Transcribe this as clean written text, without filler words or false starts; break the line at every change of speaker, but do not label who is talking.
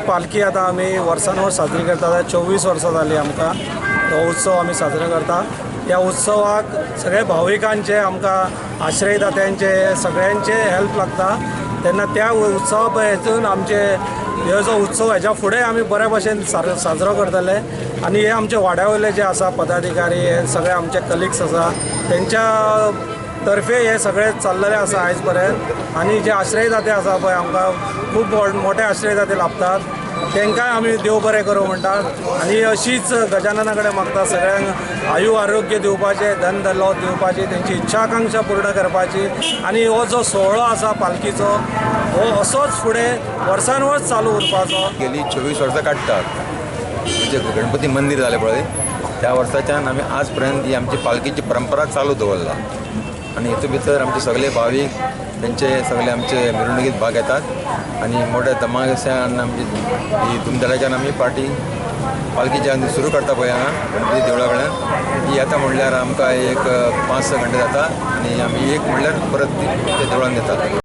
पालखी आता आम्ही वर्सांवर्स साजरी करतात. 24 वर्सां जाली आमकां तो उत्सव आम्ही साजरो करता. या उत्सवाक सगळे भाविकांचे आमकां आश्रयदात्यांचे सगळ्यांचे हेल्प लागता. तेन्ना त्या उत्सवा हेतून आमचे हो जो उत्सव हेच्या फुडें आमी बऱ्या भशेन साजरो करतले. आनी हे आमचे वाड्या वयले जे आसा पदाधिकारी हे सगळे आमचे कलिग्स आसा तेंच्या तर्फे हे सगळे चाललेले आसा आयज पर्यंत. आनी जे आश्रयदाते आसा पळय आमकां खूब मोठे आश्रयदाते लाभतात तांकांय आमी देव बरें करूं म्हणटात. आनी अशीच गजानना कडेन मागता सगळ्यांक आयु आरोग्य दिवपाचें, धन दौलत दिवपाची, तेंची इच्छा आकांक्षा पूर्ण करपाची. आनी हो जो सोहळो आसा पालखीचो हो असोच फुडें वर्सान वर्स चालू उरपाचो.
गेली 24 वर्सां काडटात. म्हणजे गणपती मंदिर जालें पळय त्या वर्साच्यान आमी आज पर्यंत ही आमची पालखीची परंपरा चालू दवरला. आणि हितून भितर आमचे सगळे भाविक त्यांचे सगळे आमचे मिरवणुकीत भाग घेतात आणि मोठ्या धमाक्यान आमची ही धुमधडाक्यान आमी पार्टी पालखीची आमी सुरू करता पळय हांगा गणपती देवळा कडेन. ही आता म्हणल्यार आमकां एक 5-6 घंटे जाता आणि आमी एक म्हणल्यार परत ते देवळान येतात.